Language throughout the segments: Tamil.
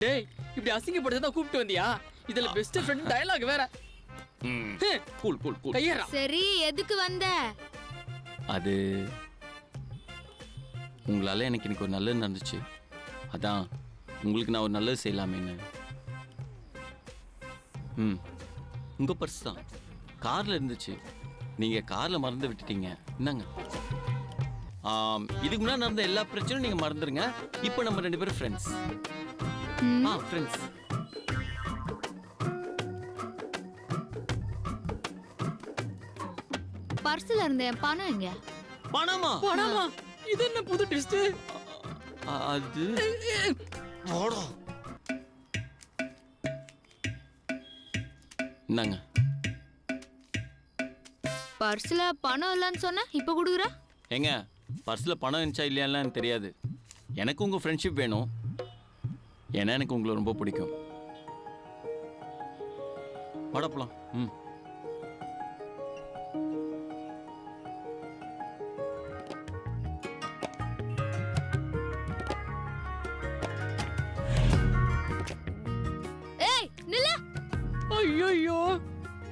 டேய் இப்படி அசிங்கப்படுத்ததான் கூப்பிட்டு வந்தியா? இதுல பெஸ்ட் ஃப்ரெண்ட் டயலாக் வேற. Cool cool cool. கையறா. சரி எதுக்கு வந்த? அது உங்களால எனக்கு இன்னைக்கு ஒரு நல்லது நடந்துச்சு. அதான் உங்களுக்கு நான் ஒரு நல்லது செய்யலாமேன்னு. உங்க பர்ஸ் தான் கார்ல இருந்துச்சு. நீங்க கார்ல மறந்து விட்டுட்டீங்க. என்னங்க இதுக்கு முன்னாடி நடந்த எல்லா பிரச்சனையும் நீங்க மறந்துருங்க. இப்போ நம்ம 2 பேரும் ஃப்ரெண்ட்ஸ். ஃப்ரெண்ட்ஸ். பர்ஸ்ல இருந்த பணம் எங்க? பணமா? பணமா? இது என்ன புது ட்விஸ்ட்? அது என்னங்க பர்ஸ்ல பணம் இல்லன்னு சொன்ன, இப்ப குடுக்குற? ஏங்க பர்ஸ்ல பணம் இருந்துச்சா இல்லையான்னு எனக்கு தெரியாது. எனக்கு உங்க ஃப்ரெண்ட்ஷிப் வேணும். ஏன்னா எனக்கு உங்களை ரொம்ப பிடிக்கும். வாடப்பலாம். ஏய் நில்லு. ஐயோ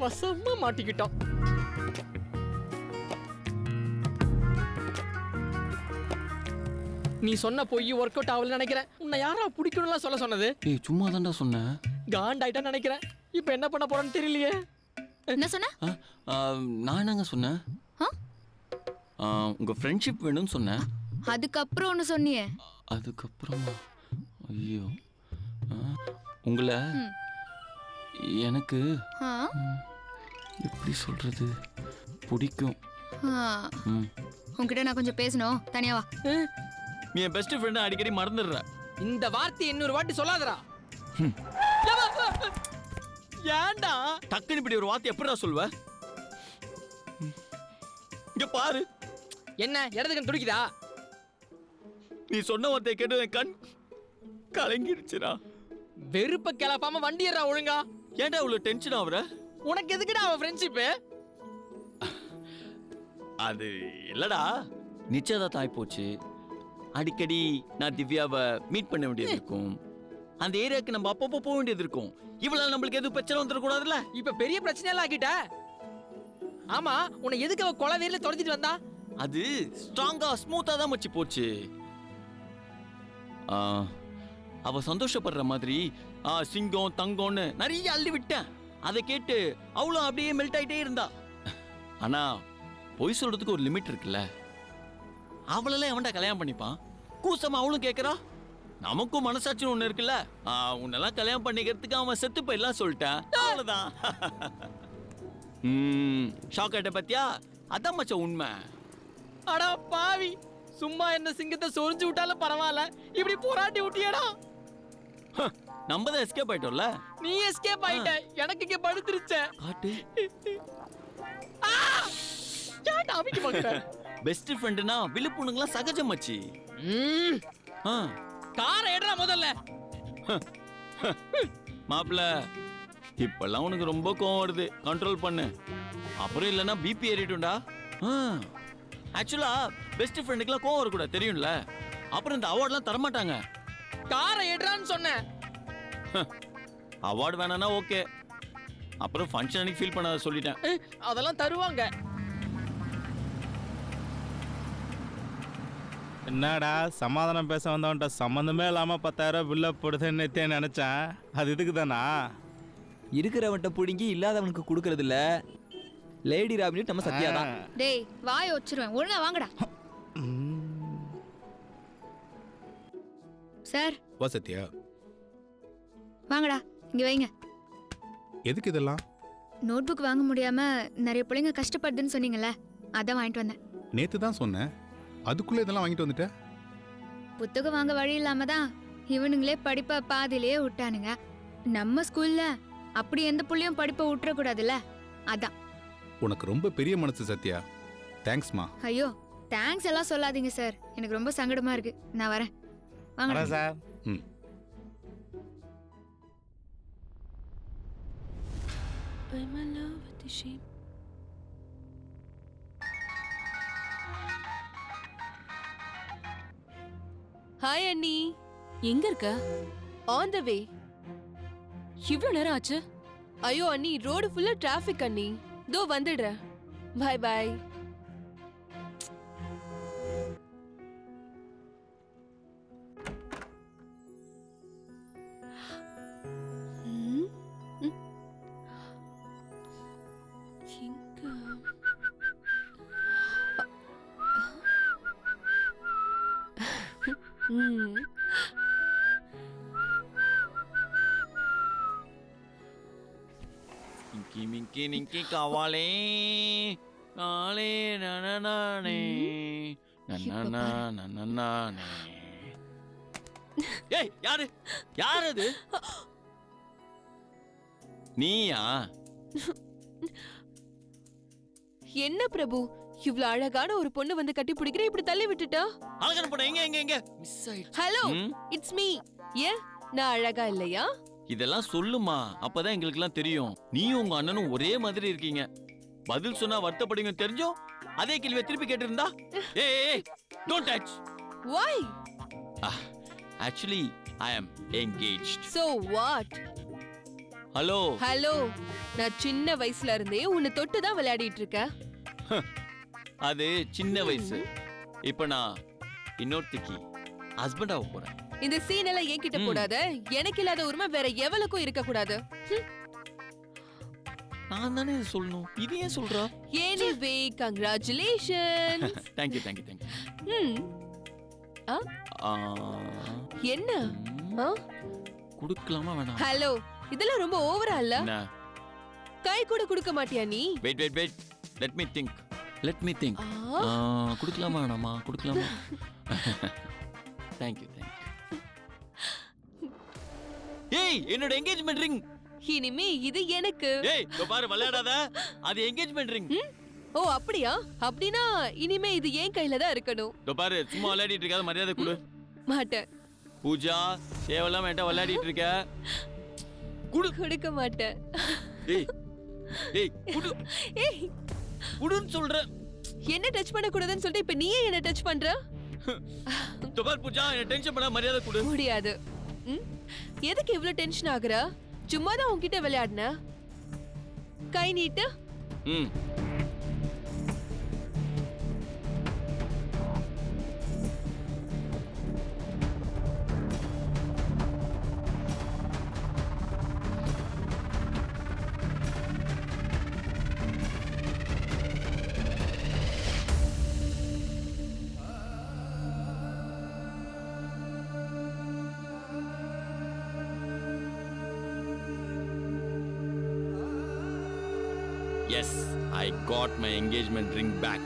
வசமா மாட்டிக்கிட்டோம். நீ சொன்ன பொய் ஒர்க் அவுட் ஆகல நினைக்கிறேன். உன்னை யாரா பிடிக்கணும்லாம் சொல்ல சொன்னது? ஏய் சும்மா தான்டா சொன்னேன். காண்டாயிட்டா நினைக்கிறேன். இப்போ என்ன பண்ண போறேன்னு தெரியலையே. என்ன சொன்ன? நான் என்னங்க சொன்னேன்? உங்க ஃப்ரெண்ட்ஷிப் வேணும்னு சொன்னேன். அதுக்கப்புறம் ஒன்னு சொன்னியே. அதுக்கப்புறமா ஐயோ உங்களை எனக்கு எப்படி சொல்றது பிடிக்கும். உன்கிட்ட நான் கொஞ்சம் பேசணும். தனியா வா. நீ என் பெஸ்ட் ஃப்ரெண்ட் அடிக்கடி மறந்துடுற. இந்த வார்த்தை இன்னொரு வாட்டி சொல்லாதடா. ஏன்டா டக்குன்னு இப்படி ஒரு வார்த்தை எப்படிடா சொல்வ? இங்க பாரு. என்ன இடத்துக்கு துடிக்குதா? நீ சொன்ன வார்த்தையை கேட்டு என் கண் கலங்கிடுச்சுடா. வெறுப்ப கிளப்பாம வண்டி ஏறா ஒழுங்கா. ஏன்டா இவ்வளவு டென்ஷன் ஆகுற? உனக்கு எதுக்குடா அவ ஃப்ரெண்ட்ஷிப்? அது இல்லடா, நிச்சயதார்த்தம் ஆகி போச்சு. அடிக்கடி நான் திவ்யாவை மீட் பண்ண வேண்டியது இருக்கும். அந்த ஏரியாவுக்கு நம்ம அப்பப்போ போக வேண்டியது இருக்கும். இவ்வளவு நம்மளுக்கு எதுவும் பிரச்சனை வந்துடக்கூடாதுல்ல. இப்ப பெரிய பிரச்சனை எல்லாம் ஆக்கிட்ட. ஆமா உன்னை எதுக்கு அவ கொலை வேர்ல தொடச்சிட்டு வந்தா? அது ஸ்ட்ராங்கா ஸ்மூத்தா தான் மச்சி போச்சு. அவ சந்தோஷப்படுற மாதிரி சிங்கம் தங்கம்னு நிறைய அள்ளி விட்டேன். அதை கேட்டு அவளும் அப்படியே மெல்ட் ஆயிட்டே இருந்தா. ஆனா பொய் சொல்றதுக்கு ஒரு லிமிட் இருக்குல்ல. அவளெல்லாம் எவன்டா கல்யாணம் பண்ணிப்பான்? கூசமா அவளும் கேட்கறா. நமக்கும் மனசாட்சின்னு ஒண்ணு இருக்குல்ல. உன்னெல்லாம் கல்யாணம் பண்ணிக்கிறதுக்கு அவன் செத்து போயிடலாம் சொல்லிட்டேன். அவ்வளவுதான். ஷாக் ஆயிட்ட பத்தியா? அதான் மச்சான் உண்மை. அடா பாவி, சும்மா என்ன சிங்கத்தை சொரிஞ்சு விட்டாலும் பரவாயில்ல, இப்படி போராட்டி விட்டியடா. நம்ம தான் எஸ்கேப் ஆயிட்டோம்ல. நீ எஸ்கேப் ஆயிட்ட, எனக்கு இங்க படுத்துருச்ச. காட்டு. ஏன்டா அவிக்கு பாக்குற? பெஸ்ட் ஃப்ரெண்ட்னா விழுப்புண்ணுங்கலாம் சகஜம் மச்சி. காரை எடுறா முதல்ல. மாப்பிள்ள இப்பெல்லாம் உனக்கு ரொம்ப கோவம் வருது, கண்ட்ரோல் பண்ணு. அப்புறம் இல்லைன்னா பிபி ஏறிட்டும்டா. ஆக்சுவலா பெஸ்ட் ஃப்ரெண்டுக்குலாம் கோவம் வரக்கூடாது தெரியும்ல. அப்புறம் இந்த அவார்ட்லாம் தரமாட்டாங்க. காரை எடுறான்னு சொன்னேன். அவார்டு வேணானா ஓகே, அப்புறம் ஃபங்க்ஷன் அன்னைக்கு ஃபீல் பண்ணாத சொல்லிட்டேன். அதெல்லாம் தருவாங்க. என்னடா சமாதானம் பேச வந்தவன்ட்ட சம்மந்தமே இல்லாமல் 10,000 பில்ல போடுதுன்னு நினைச்சேன். அது இதுக்கு தானா? இருக்கிறவன்ட்ட பிடுங்கி இல்லாதவனுக்கு கொடுக்கறது இல்ல. லேடி ராபினி நம்ம சத்யா தான். டேய் வாய் வச்சிருவேன். ஒழுங்கா வாங்கடா. சார் வா சத்யா. வாங்கடா, இங்க வைங்க. எதுக்கு இதெல்லாம்? நோட் புக் வாங்க முடியாம நிறைய பிள்ளைங்க கஷ்டப்படுதுன்னு சொன்னீங்கல்ல, அதான் வாங்கிட்டு வந்தேன். நேத்து தான் சொன்னேன், அதுக்குள்ள இதெல்லாம் வாங்கிட்டு வந்துட்ட. புத்தகம் வாங்க வழி இல்லாம தான் இவனுங்களே படிப்பை பாதியிலேயே விட்டானுங்க. நம்ம ஸ்கூல்ல அப்படி எந்த புள்ளையும் படிப்பை விட்டுற கூடாதுல்ல, அதான். உனக்கு ரொம்ப பெரிய மனசு சத்யா. தேங்க்ஸ்மா. ஐயோ தேங்க்ஸ் எல்லாம் சொல்லாதீங்க சார், எனக்கு ரொம்ப சங்கடமா இருக்கு. நான் வரேன். வாங்க sir. I'm in love with the sheep. Hi அண்ணி, எங்க இருக்க? ஆன் த வே. இவ்ளோ நேரம் ஆச்சு. ஐயோ அண்ணி, ரோடு ஃபுல்லா டிராஃபிக் அண்ணி. தோ வந்துடுறேன். Bye bye. இங்கி மிங்கி நிங்கி காவாலே காலே நனநானே நனனா நனநானே. ஏய் யாரு யார் அது? நீயா? என்ன பிரபு, இவ்ளோ அழகான ஒரு பொண்ணு வந்து கட்டி பிடிக்கிற, இப்படி தள்ளி விட்டுட்டா? அழகான பொண்ணு எங்க எங்க எங்க மிஸ் ஆயிடுச்சு. ஹலோ, ம்? It's me. ஏன் நான் அழகா இல்லையா? இதெல்லாம் சொல்லுமா, அப்பதான் எங்களுக்கெல்லாம் தெரியும். நீயும் உங்க அண்ணனும் ஒரே மாதிரி இருக்கீங்க. பதில் சொன்னா வருத்தப்படுங்க தெரிஞ்சோ அதே கேள்வியை திருப்பி கேட்டிருந்தா? Hey don't touch. Why? Actually I am engaged. So what? Hello. Hello, நான் சின்ன வயசுல இருந்தே உன்னை தொட்டு தான் விளையாடிட்டு இருக்கேன். அது சின்ன வயசு. இப்ப நான் இன்னொருத்திக்கு ஹஸ்பண்ட் ஆக போறேன். இந்த சீன் எல்லாம் என்கிட்ட போடாத. எனக்கு இல்லாத உரிமை வேற எவளுக்கும் இருக்க கூடாது. நான் தானே இது சொல்லணும், இது ஏன் சொல்றா? Anyway congratulations. Thank you thank you thank you. என்ன? குடுக்கலாமா வேணாம்? ஹலோ, இதெல்லாம் ரொம்ப ஓவரா இல்ல? என்ன? கை கூட குடுக்க மாட்டியா நீ? Wait wait wait, let me think. குடுக்கலாமா வேணாமா? குடுக்கலாமா? Thank you thank you. ஏய் என்னோட என்கேஜ்மென்ட் ரிங். இனிமே இது எனக்கு. ஏய் இதோ பாரு, விளையாடாத. அது என்கேஜ்மென்ட் ரிங். ஓ அப்படியா? அப்படினா இனிமே இது ஏன் கையில தான் இருக்கணும். இதோ பாரு, சும்மா விளையாடிட்டு இருக்காத, மரியாதை கொடு. மாட்டேன். பூஜா சேவலாம் வேண்டாம், விளையாடிட்டு இருக்க. கொடுக்க மாட்டேன். ஏய் ஏய் குடு. ஏய் குடுன்னு சொல்றேன். என்ன டச் பண்ண கூடாதுன்னு சொல்லிட்டு இப்ப நீயே என்ன டச் பண்ற? இதோ பாரு பூஜா, என்ன டென்ஷன் பண்ண, மரியாதை கொடு. முடியாது. எதுக்கு இவ்ளோ டென்ஷன் ஆகுற? சும்மா தான் உன்கிட்ட விளையாடுன. கை நீட்டு. ம். Yes, I got my engagement ring back.